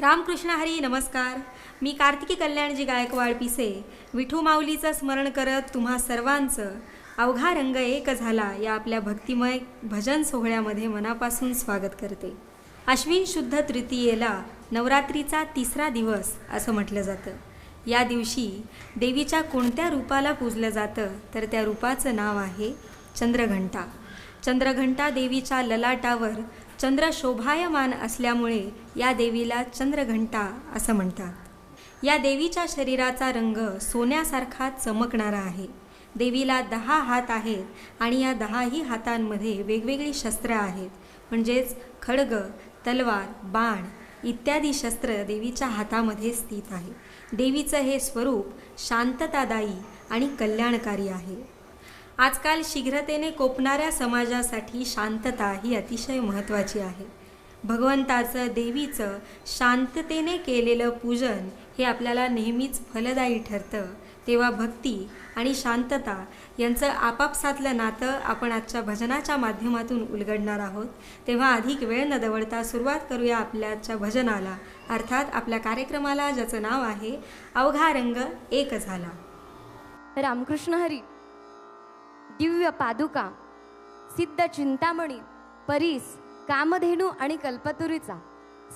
रामकृष्ण हरी नमस्कार. मी कार्तिकी कल्याणजी गायकवाड पिसे विठू माऊलीचं स्मरण करत तुम्हा सर्वांचं अवघा रंग एक झाला या आपल्या भक्तिमय भजन सोहळ्यामध्ये मनापासून स्वागत करते. आश्विन शुद्ध तृतीयेला नवरात्रीचा 3रा दिवस असं म्हटलं जातं. या दिवशी देवीच्या कोणत्या रूपाला पूजलं जातं तर त्या रूपाचं नाव आहे चंद्रघंटा. चंद्रघंटा देवीच्या ललाटावर चंद्र शोभायमान असल्यामुळे या देवीला चंद्रघंटा असं म्हणतात. या देवीच्या शरीराचा रंग सोन्यासारखा चमकणारा आहे. देवीला 10 हात आहेत आणि या 10ही हातांमध्ये वेगवेगळी शस्त्र आहेत, म्हणजेच खड्ग, तलवार, बाण इत्यादी शस्त्र देवीच्या हातामध्ये स्थित आहे. देवीचं हे स्वरूप शांततादायी आणि कल्याणकारी आहे. आजकाल शीघ्रतेने कोपणाऱ्या समाजासाठी शांतता ही अतिशय महत्त्वाची आहे. भगवंताचं, देवीचं शांततेने केलेलं पूजन हे आपल्याला नेहमीच फलदायी ठरतं. तेव्हा भक्ती आणि शांतता यांचं आपापसातलं नातं आपण आजच्या भजनाच्या माध्यमातून उलगडणार आहोत. तेव्हा अधिक वेळ न दवडता सुरुवात करूया आपल्याच्या भजनाला, अर्थात आपल्या कार्यक्रमाला, ज्याचं नाव आहे अवघा रंग एक झाला. रामकृष्ण हरी. दिव्य पादुका, सिद्ध चिंतामणी, परीस, कामधेनू आणि कल्पतरुचा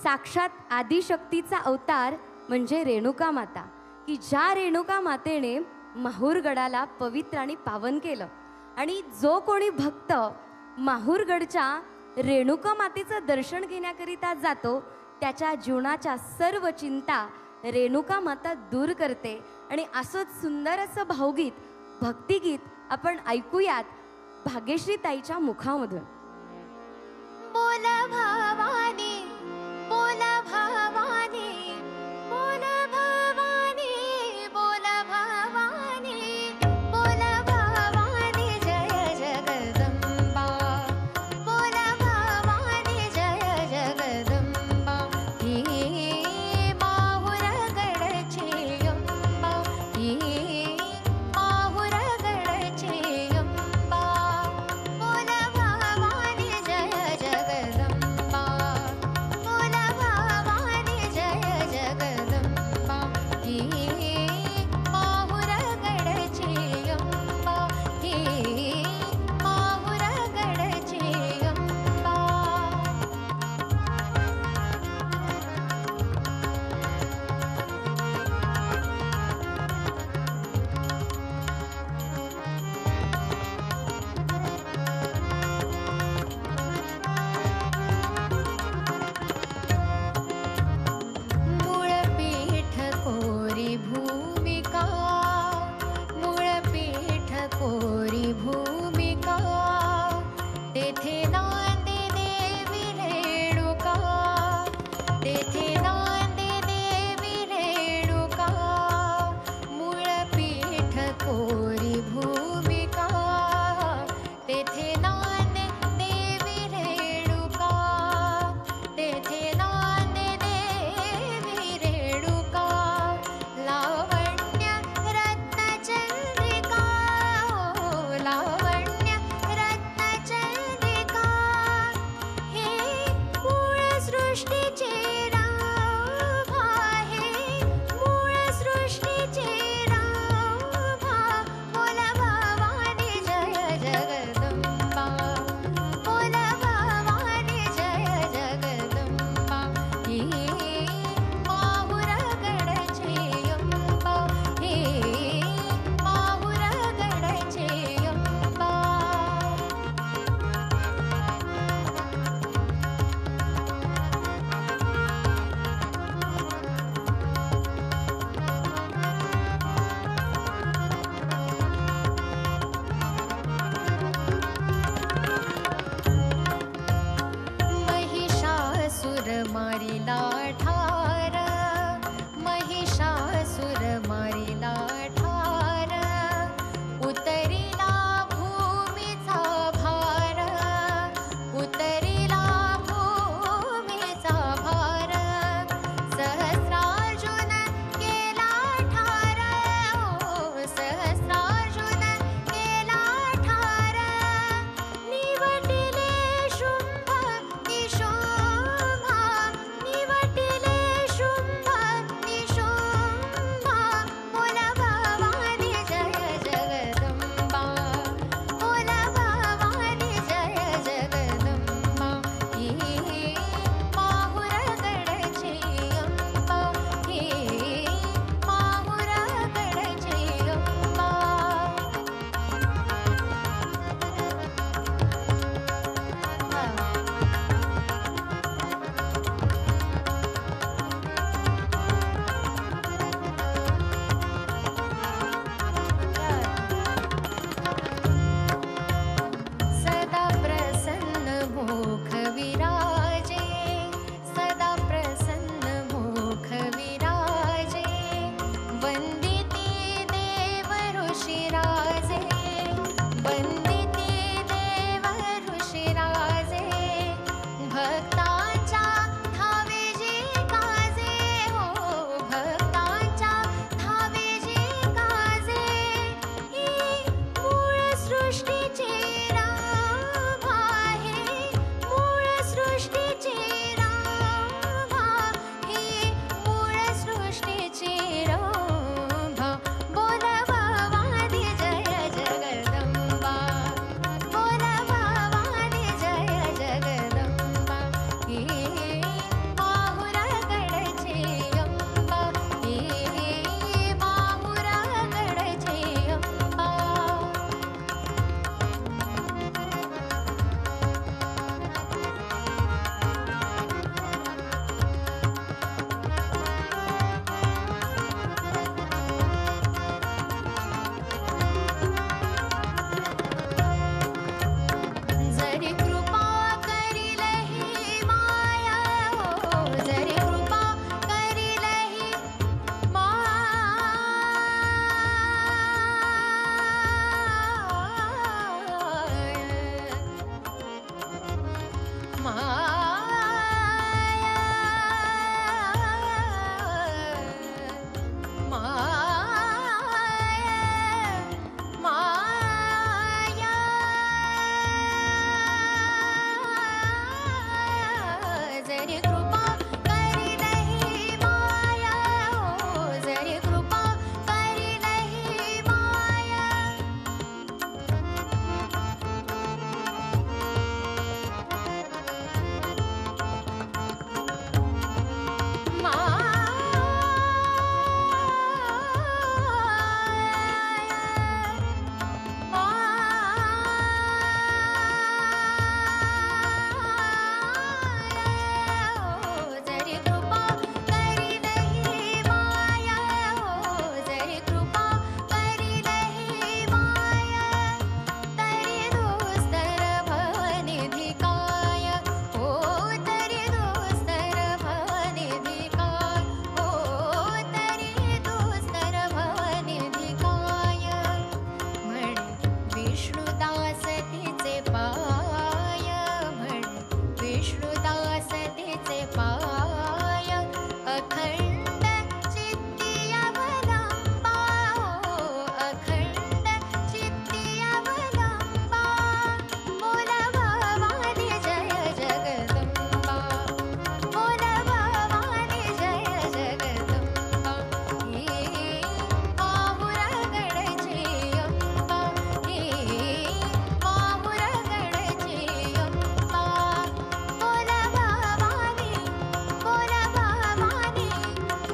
साक्षात आदिशक्तीचा अवतार म्हणजे रेणुका माता, की ज्या रेणुका मातेने माहूरगडाला पवित्र आणि पावन केलं. आणि जो कोणी भक्त माहूरगडच्या रेणुका मातेचं दर्शन घेण्याकरिता जातो त्याच्या जीवनाच्या सर्व चिंता रेणुका माता दूर करते. आणि असंच सुंदर असं भावगीत, भक्तिगीत आपण ऐकूयात भाग्यश्री ताईच्या मुखामधून. बोल भवानी, बोल भवानी, बोल भवानी, बोल भवानी, बोल भवानी जय जगदंबा, बोल भवानी जय जगदंबा. ही माहूरगडची अंबा, ही माहूरगडची अंबा. बोल भवानी जय जगदंबा, बोल भवानी जय जगदंबा. ही माहूरगडची अंबा, ही माहूरगडची अंबा. मूळपीठ कोरी भूमिका, मूळपीठ कोरी भूमिका. तेथे नांदे देवी रेणुका, तेथे नांदे देवी रेणुका. मूळपीठ कोरी भूमिका, तेथे नांदे देवी रेणुका, तेथे नांदे देवी रेणुका. लावण्य रत्नचंद्रिका, लावण्य रत्नचंद्रिका. हे मूळ सृष्टीचे राभा, हे मूळ सृष्टीचे राभा. बोल भवानी जय जगदंबा, बोल भवानी जय जगदंबा. ही माहूरगडची अंबा, ही माहूरगडची अंबा. महिषासुर मारिला ठार, महिषासुर मारिला ठार. उतरिला भूमीचा भार, उतरिला भूमीचा भार. सहस्रार्जुन केला ठार, ओ सहस्रार्जुन केला ठार. निवटिले शुंभ निशोभा, निवटिले अखंड चित्ती अवलंबा अखंड चित्ती अवलंबा बोला भवानी जय जगदंबा बोला भवानी जय जगदंबा हे माहुरगडची अंबा हे माहुरगडची अंबा बोला भवानी बोला भवानी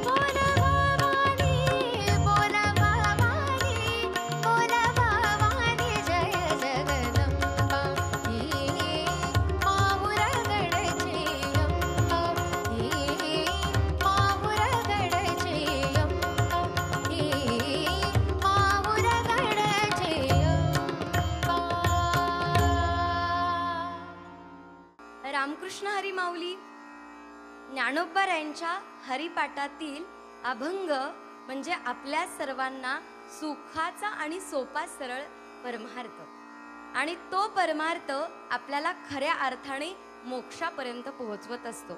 बोला भवानी बोला भवानी बोला भवानी जय जगदंबा हे माहुरगडची अंबा हे माहुरगडची अंबा हे माहुरगडची अंबा. रामकृष्ण हरी माऊली ज्ञानोबारायांच्या हरिपाठातील अभंग म्हणजे आपल्या सर्वांना सुखाचा आणि सोपा सरळ परमार्थ, आणि तो परमार्थ आपल्याला खऱ्या अर्थाने मोक्षापर्यंत पोहोचवत असतो.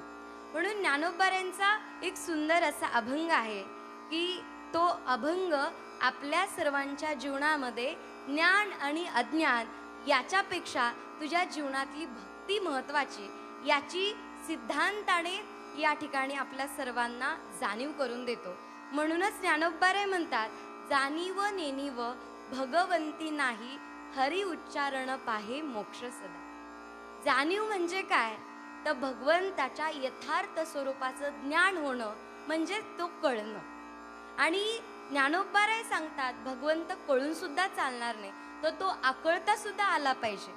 म्हणून ज्ञानोबारायांचा एक सुंदर असा अभंग आहे की तो अभंग आपल्या सर्वांच्या जीवनामध्ये ज्ञान आणि अज्ञान याच्यापेक्षा तुझ्या जीवनातली भक्ती महत्वाची याची सिद्धांताने या ठिकाणी आपल्या सर्वांना जाणीव करून देतो. म्हणूनच ज्ञानोबाराय म्हणतात, जाणीव नेणीव भगवंती नाही, हरी उच्चारण पाहे मोक्ष सदा. जाणीव म्हणजे काय, तर भगवंताच्या यथार्थ स्वरूपाचं ज्ञान होणं म्हणजे तो कळणं. आणि ज्ञानोबाराय सांगतात, भगवंत कळून सुद्धा चालणार नाही, तर तो आकळता सुद्धा आला पाहिजे.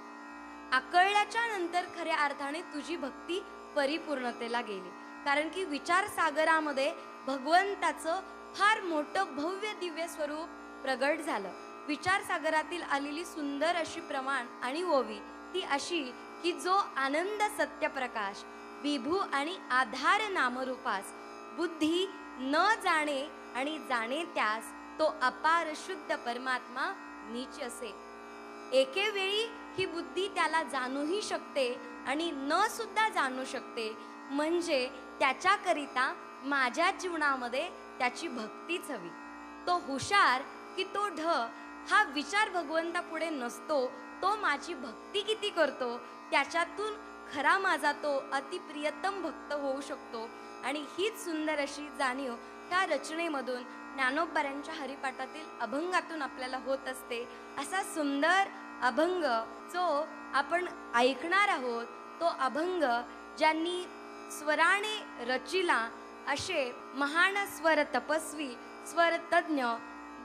आकळल्याच्या नंतर खऱ्या अर्थाने तुझी भक्ती परिपूर्णतेला गेली. कारण की विचार सागरामध्ये भगवंताचं फार मोठं भव्य दिव्य स्वरूप प्रगट झालं. विचार सागरातील आलेली सुंदर अशी प्रमाण आणि ओवी ती अशी की जो आनंद सत्यप्रकाश विभू आणि आधार नामरूपास बुद्धी न जाणे आणि जाणे त्यास तो अपार शुद्ध परमात्मा नीच असे. एके वेळी ही बुद्धी त्याला जाणूही शकते आणि न सुद्धा जाणू शकते. म्हणजे त्याच्याकरिता माझ्या जीवनामध्ये त्याची भक्तीच हवी. तो हुशार की तो ढ हा विचार भगवंतापुढे नसतो. तो माझी भक्ती किती करतो त्याच्यातून खरा माझा तो अतिप्रियतम भक्त होऊ शकतो. आणि हीच सुंदर अशी जाणीव ह्या रचनेमधून ज्ञानोबारायांच्या हरिपाठातील अभंगातून आपल्याला होत असते. असा सुंदर अभंग जो आपण ऐकणार आहोत, तो अभंग ज्यांनी स्वराने रचिला असे महान स्वर तपस्वी स्वर तज्ञ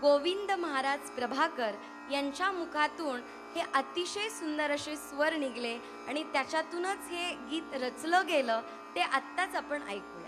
गोविंद महाराज प्रभाकर यांच्या मुखातून हे अतिशय सुंदर असे स्वर निघले आणि त्याच्यातूनच हे गीत रचलं गेलं. ते आत्ताच आपण ऐकूया.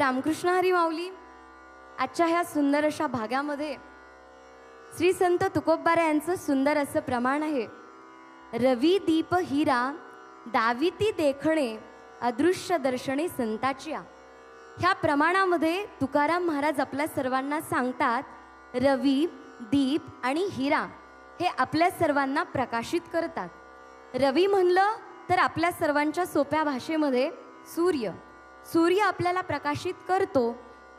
रामकृष्ण हरी माऊली. आजच्या ह्या सुंदर अशा भागामध्ये श्री संत तुकोबारा यांचं सुंदर असं प्रमाण आहे. रवी दीप हिरा दाविती देखणे अदृश्य दर्शने संताचिया. ह्या प्रमाणामध्ये तुकाराम महाराज आपल्या सर्वांना सांगतात रवी, दीप आणि हिरा हे आपल्या सर्वांना प्रकाशित करतात. रवी म्हणलं तर आपल्या सर्वांच्या सोप्या भाषेमध्ये सूर्य. सूर्य आपल्याला प्रकाशित करतो,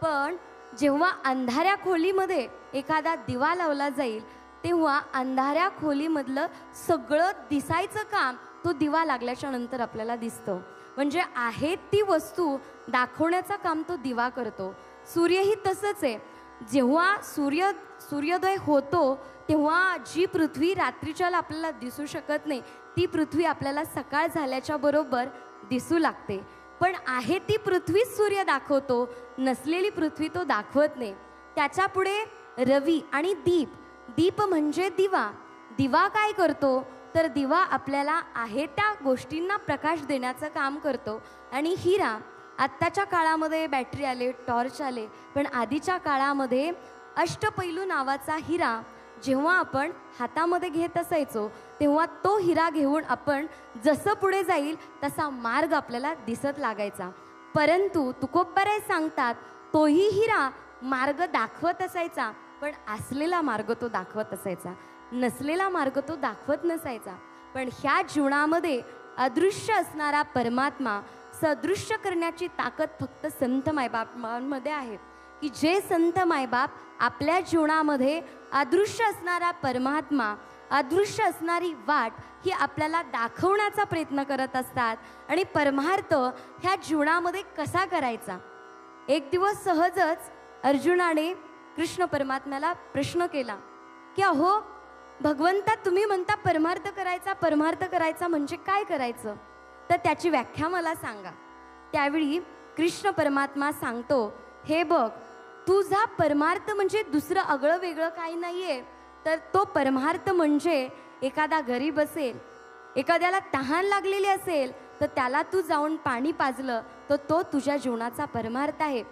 पण जेव्हा अंधाऱ्या खोलीमध्ये एखादा दिवा लावला जाईल तेव्हा अंधाऱ्या खोलीमधलं सगळं दिसायचं काम तो दिवा लागल्याच्या नंतर आपल्याला दिसतं. म्हणजे आहे ती वस्तू दाखवण्याचं काम तो दिवा करतो. सूर्यही तसंच आहे. जेव्हा सूर्योदय होतो तेव्हा जी पृथ्वी रात्रीच्याला आपल्याला दिसू शकत नाही ती पृथ्वी आपल्याला सकाळ झाल्याच्या बरोबर दिसू लागते. पण आहे ती पृथ्वीच सूर्य दाखवतो, नसलेली पृथ्वी तो दाखवत नाही. त्याच्या पुढे रवी आणि दीप. दीप म्हणजे दिवा. दिवा काय करतो तर दिवा आपल्याला आहे त्या गोष्टींना प्रकाश देण्याचं काम करतो. आणि हिरा, आत्ताच्या काळामध्ये बॅटरी आले, टॉर्च आले, पण आधीच्या काळामध्ये अष्टपैलू नावाचा हिरा जेव्हा आपण हातामध्ये घेत असायचो तेव्हा तो हिरा घेऊन आपण जसं पुढे जाईल तसा मार्ग आपल्याला दिसत लागायचा. परंतु तुकोबाराय सांगतात तोही हिरा मार्ग दाखवत असायचा, पण असलेला मार्ग तो दाखवत असायचा, नसलेला मार्ग तो दाखवत नसायचा. पण ह्या जीवनामध्ये अदृश्य असणारा परमात्मा सदृश्य करण्याची ताकद फक्त संत मायबापांमध्ये आहे. की जे संत मायबाप आपल्या जीवनामध्ये अदृश्य असणारा परमात्मा, अदृश्य असणारी वाट ही आपल्याला दाखवण्याचा प्रयत्न करत असतात. आणि परमार्थ ह्या जीवनामध्ये कसा करायचा. एक दिवस सहजच अर्जुनाने कृष्ण परमात्म्याला प्रश्न केला की अहो भगवंता, तुम्ही म्हणता परमार्थ करायचा म्हणजे काय करायचं, तर त्याची व्याख्या मला सांगा. त्यावेळी कृष्ण परमात्मा सांगतो, हे बघ, तुझा परमार्थ म्हणजे दुसरं आगळं वेगळं काही नाही आहे. तर तो परमार्थ म्हणजे एखादा गरीब असेल, एखाद्याला तहान लागलेली असेल तर त्याला तू जाऊन पाणी पाजलं तर तो तुझ्या जीवनाचा परमार्थ आहे.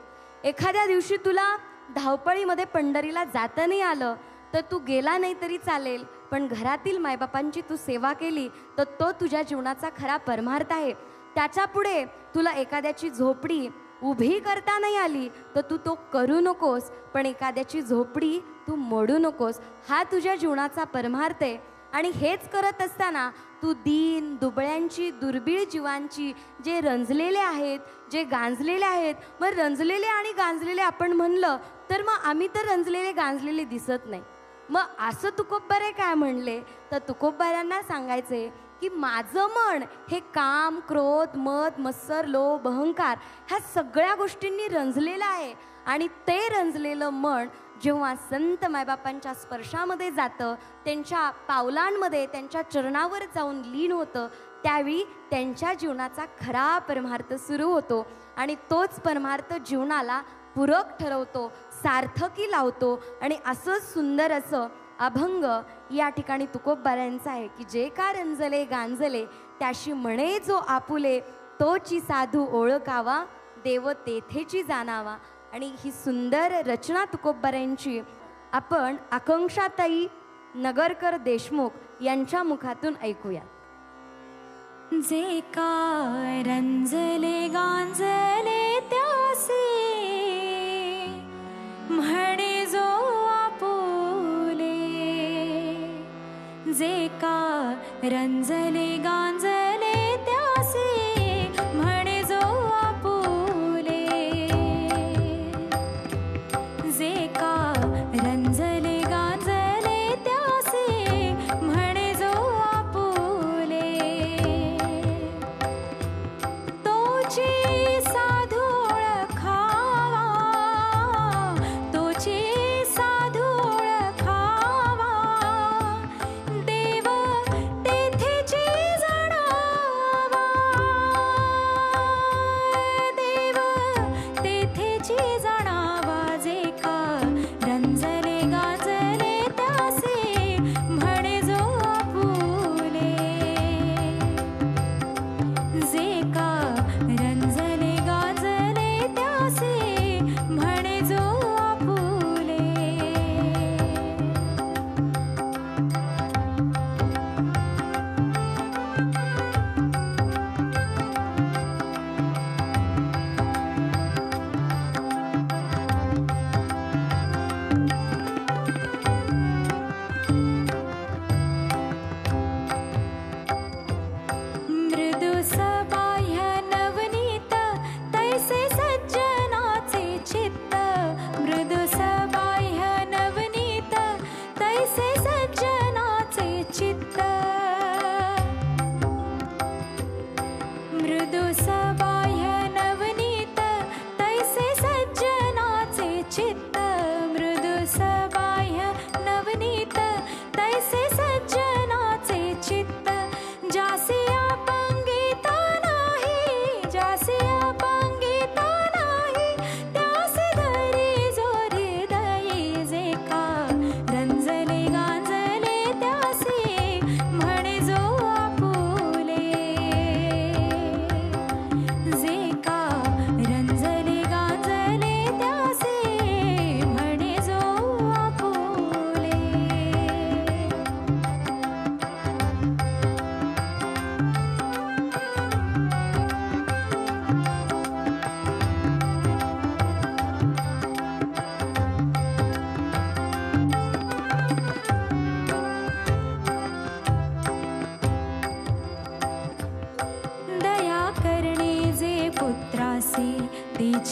एखाद्या दिवशी तुला धावपळीमध्ये पंढरीला जाता नाही आलं तर तू गेला नाही तरी चालेल, पण घरातील मायबापांची तू सेवा केली तर तो तुझ्या जीवनाचा खरा परमार्थ आहे. त्याच्या पुढे तुला एखाद्याची झोपडी उभी करता नाही आली तर तू तो करू नकोस, पण एखाद्याची झोपडी तू मोडू नकोस, हा तुझ्या जीवनाचा परमार्थ आहे. आणि हेच करत असताना तू दीन दुबळ्यांची, दुर्बीळ जीवांची, जे रंजलेले आहेत, जे गांजलेले आहेत, मग रंजलेले आणि गांजलेले आपण म्हणलं तर मग आम्ही तर रंजलेले गांजलेले दिसत नाही. मग असं तुकोबारे काय म्हणले तर तुकोबाऱ्यांना सांगायचे की माझं मन हे काम, क्रोध, मद, मत्सर, लोभ, अहंकार ह्या सगळ्या गोष्टींनी रंजलेलं आहे. आणि ते रंजलेलं मन जेव्हा संत मायबापांच्या स्पर्शामध्ये जातं, त्यांच्या पावलांमध्ये, त्यांच्या चरणावर जाऊन लीन होतं, त्यावेळी त्यांच्या जीवनाचा खरा परमार्थ सुरू होतो. आणि तोच परमार्थ जीवनाला पूरक ठरवतो, सार्थकी लावतो. आणि असं सुंदर असं अभंग या ठिकाणी तुकोबाऱ्यांचा आहे की जे का रंजले गांजले त्याशी म्हणे जो आपुले, तोची साधू ओळखावा देव तेथेची जाणावा. आणि ही सुंदर रचना तुकोबाऱ्यांची आपण आकांक्षाताई नगरकर देशमुख यांच्या मुखातून ऐकूया. जे का रंजले गांजले त्यासे म्हणे जो आपुले, जे का रंजले गांजले त्यासे म्हणे जो आपुले, जे का रंजले गांजले त्यासे म्हणे जो आपुले, तोची साधू ओळखावा, तोची साधू ओळखावा, देव तेथेची जाणावा,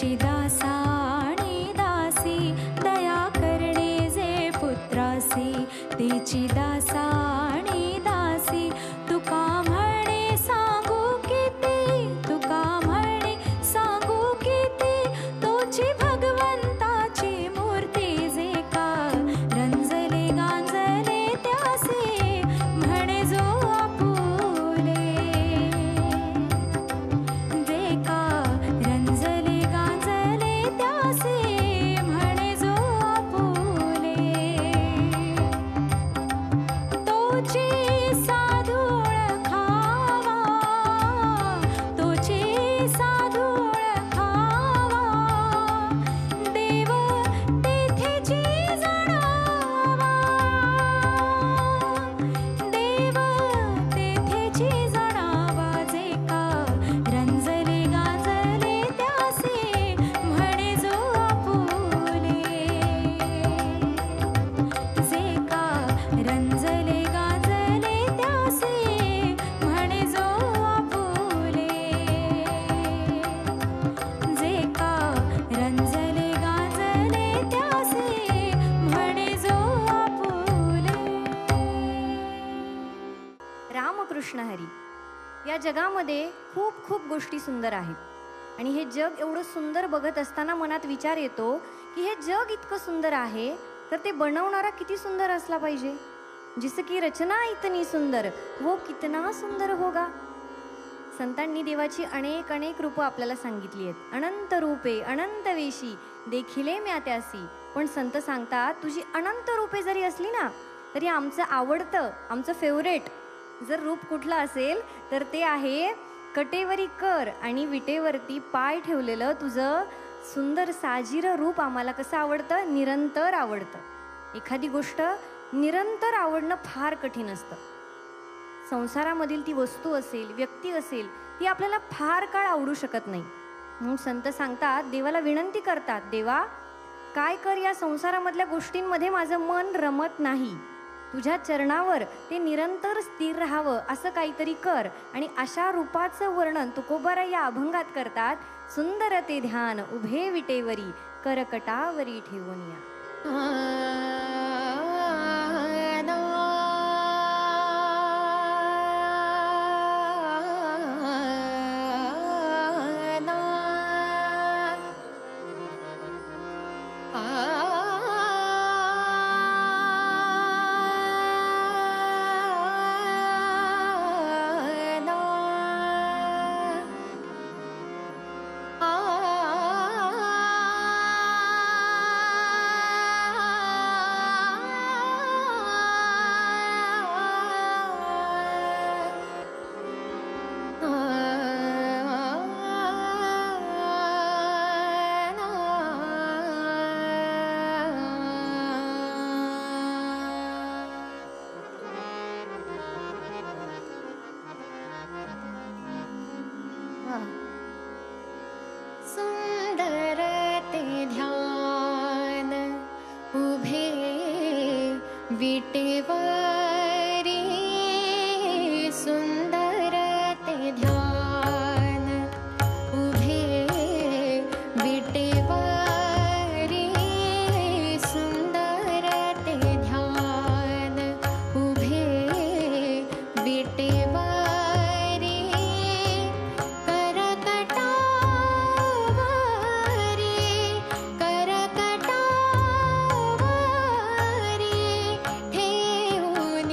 तेची दासाणी दासी दया करणे जे पुत्रासी तेची दासाणी दासी तुका म्हणे सांगू किती तुका म्हणे सांगू किती तोची भगवंताची मूर्ती जे का रंजले गांजले त्यासी म्हणे जो आपुले जे का रंजले गांजले त्यासी म्हणे जो आपुले तोची साधू ओळखावा तोची साधू ओळखावा देव तेथेची जाणावा देव तेथेची जाणावा जे का रंजले गांजले त्यासी म्हणे जो आपुले जे का रंजले गांजले त्यासी म्हणे जो आपुले जे का रंजले गांजले त्यासी म्हणे जो आपुले. रामकृष्ण हरी. या जगामध्ये खूप खूप गोष्टी सुंदर आहेत आणि हे जग एवढं सुंदर बघत असताना मनात विचार येतो की हे जग इतकं सुंदर आहे तर ते बनवणारा किती सुंदर असला पाहिजे. जिसकी रचना इतनी सुंदर वो कितना सुंदर होगा. संतांनी देवाची अनेक अनेक रूपं आपल्याला सांगितली आहेत. अनंत रूपे अनंत वेशी देखिले म्या त्यासी. पण संत सांगतात तुझी अनंत रूपे जरी असली ना तरी आमचं आवडतं आमचं फेवरेट जर रूप कुठलं असेल तर ते आहे कटेवरी कर आणि विटेवरती पाय ठेवलेलं तुझं सुंदर साजिरं रूप आम्हाला कसं आवडतं, निरंतर आवडतं. एखादी गोष्ट निरंतर आवडणं फार कठीण असतं. संसारामधील ती वस्तू असेल व्यक्ती असेल ती आपल्याला फार काळ आवडू शकत नाही. म्हणून संत सांगतात देवाला विनंती करतात देवा काय कर या संसारामधल्या गोष्टींमध्ये माझं मन रमत नाही. तुझ्या चरणावर ते निरंतर स्थिर राहावं असं काहीतरी कर. आणि अशा रूपाचं वर्णन तुकोबाराय या अभंगात करतात. सुंदर ते ध्यान उभे विटेवरी करकटावरी ठेवून या. सुंदर ते ध्यान उभे विटेवरी सुंदर ते ध्यान उभे विटेवरी सुंदर ते ध्यान उभे विटेवरी ठेवून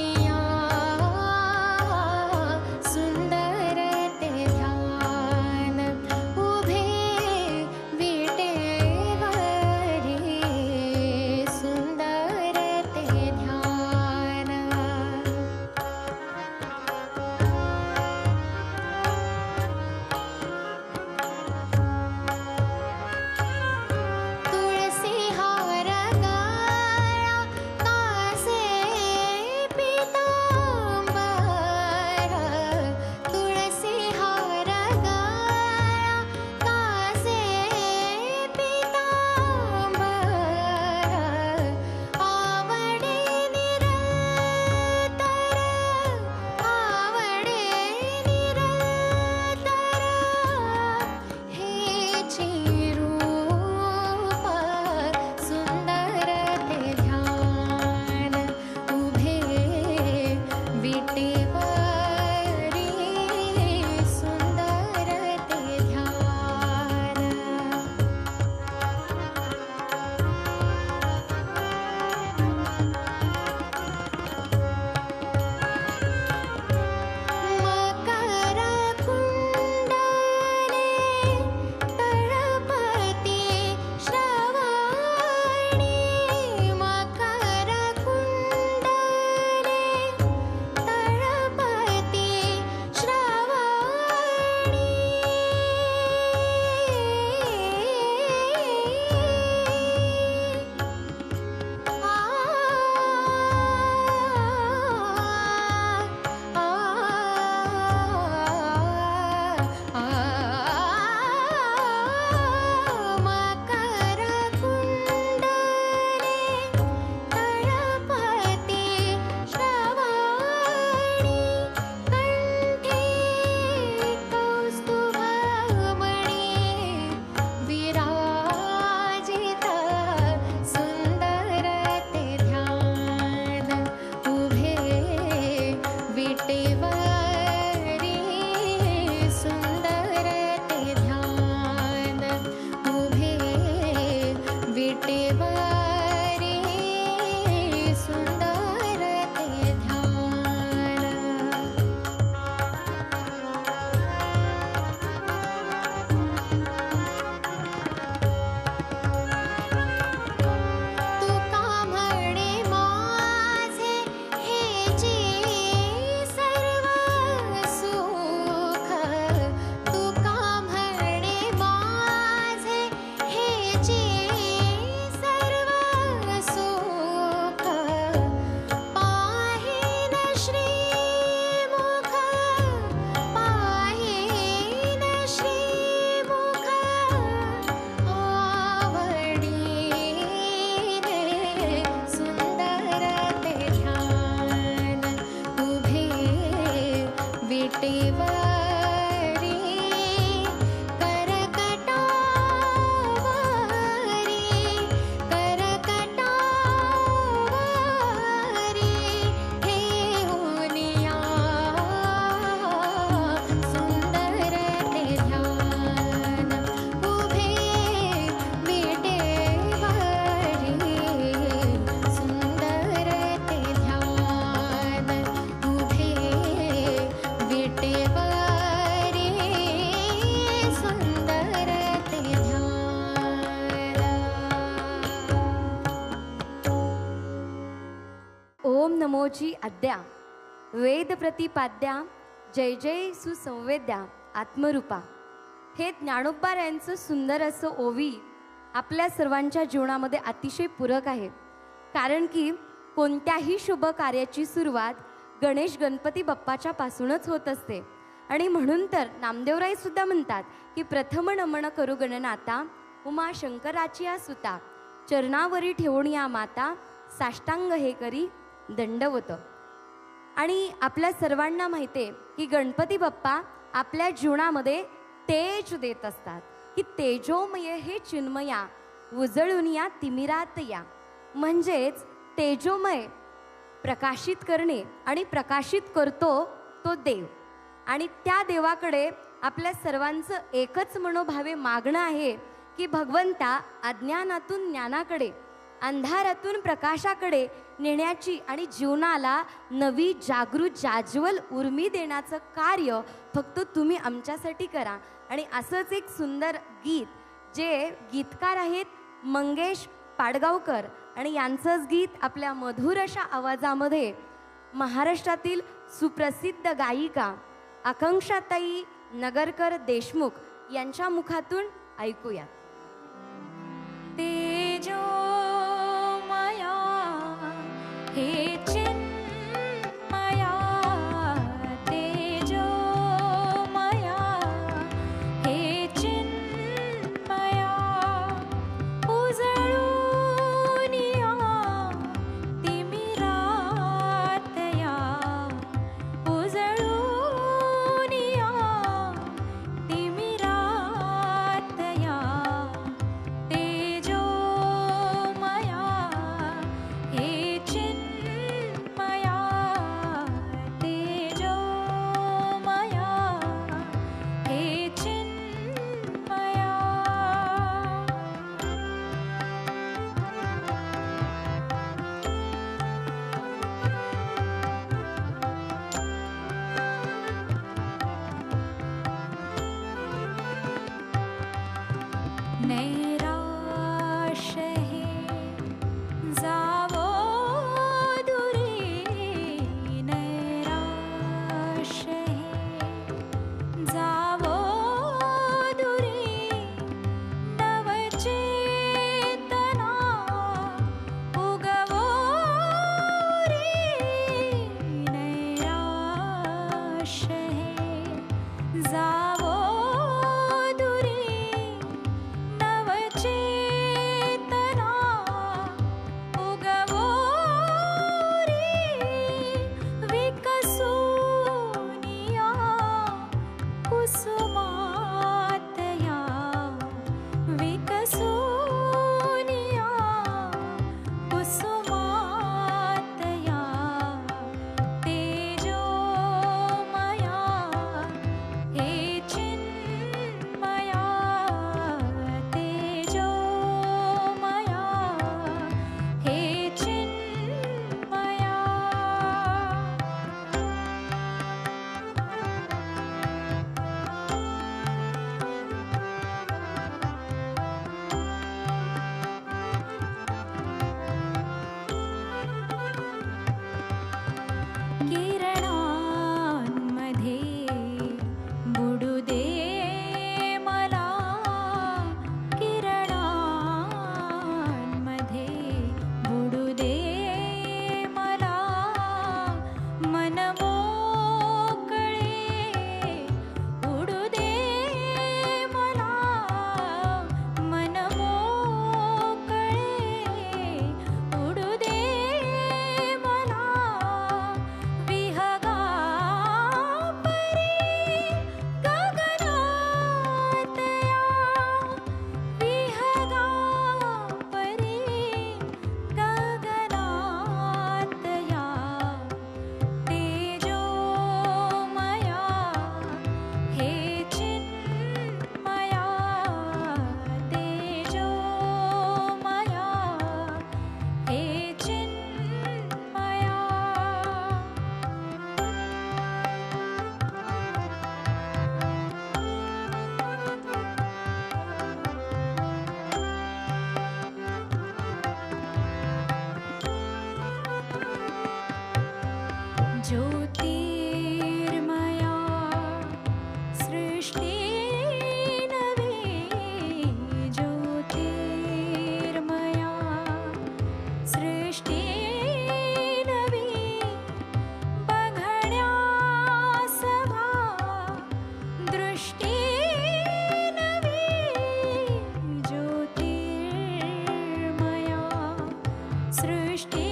ओम नमोची आद्या वेद प्रतिपाद्या जय जय सुसंवेद्या आत्मरूपा. हे ज्ञानोबा यांचं सुंदर असं ओवी आपल्या सर्वांच्या जीवनामध्ये अतिशय पूरक आहे. कारण की कोणत्याही शुभ कार्याची सुरुवात गणेश गणपती बाप्पाच्या पासूनच होत असते. आणि म्हणून तर नामदेवराय सुद्धा म्हणतात की प्रथम नमन करू गणनाथा उमा शंकराची या सुता चरणावरी ठेवून या माता साष्टांग हे करी दंडवत. आणि आपल्या सर्वांना माहिती आहे की गणपती बाप्पा आपल्या जीवनामध्ये तेज देत असतात की तेजोमय हे चिन्मया उजळून या तिमिरात या. म्हणजेच तेजोमय प्रकाशित करणे आणि प्रकाशित करतो तो देव. आणि त्या देवाकडे आपल्या सर्वांचं एकच मनोभावे मागणं आहे की भगवंता अज्ञानातून ज्ञानाकडे अंधारातून प्रकाशाकडे नेण्याची आणि जीवनाला नवी जागृत जाज्वल उर्मी देण्याचं कार्य फक्त तुम्ही आमच्यासाठी करा. आणि असंच एक सुंदर गीत जे गीतकार आहेत मंगेश पाडगावकर आणि यांचंच गीत आपल्या मधुर अशा आवाजामध्ये महाराष्ट्रातील सुप्रसिद्ध गायिका आकांक्षाताई नगरकर देशमुख यांच्या मुखातून ऐकूया. तेजोमया हे चिन्मया तेजोमया हे चिन्मया उजळून या तिमिरात या उजळून या तिमिरात या तेजोमया हे चिन्मया ज्योतिर्मया सृष्टी नवी ज्योतिर्मया सृष्टी नवी बघण्यास दृष्टी नवी ज्योतिर्मया सृष्टी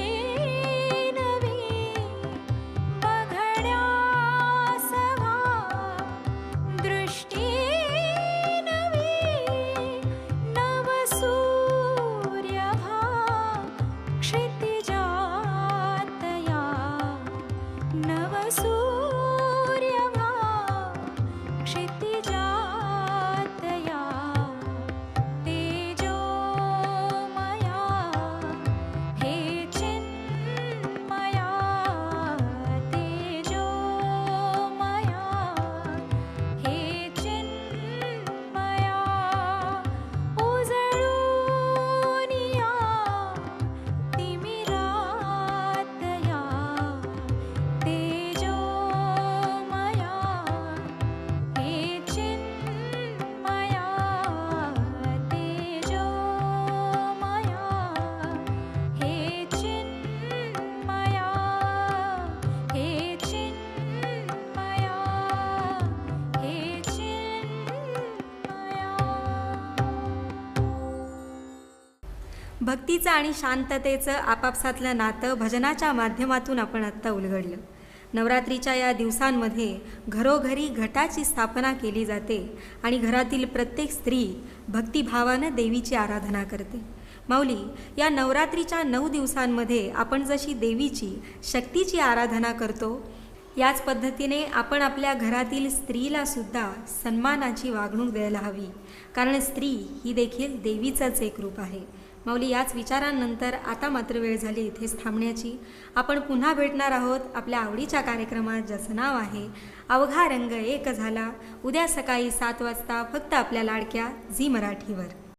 भक्तीचं आणि शांततेचं आपापसातलं नातं भजनाच्या माध्यमातून आपण आत्ता उलगडलं. नवरात्रीच्या या दिवसांमध्ये घरोघरी घटाची स्थापना केली जाते आणि घरातील प्रत्येक स्त्री भक्तिभावानं देवीची आराधना करते. माऊली, या नवरात्रीच्या 9 दिवसांमध्ये आपण जशी देवीची शक्तीची आराधना करतो, याच पद्धतीने आपण आपल्या घरातील स्त्रीला सुद्धा सन्मानाची वागणूक द्यायला हवी, कारण स्त्री ही देखील देवीचंच एक रूप आहे. माऊली, याच विचारांनंतर आता मात्र वेळ झाली इथेच थांबण्याची. आपण पुन्हा भेटणार आहोत आपल्या आवडीच्या कार्यक्रमात, ज्याचं नाव आहे अवघा रंग एक झाला, उद्या सकाळी 7 वाजता फक्त आपल्या लाडक्या झी मराठीवर.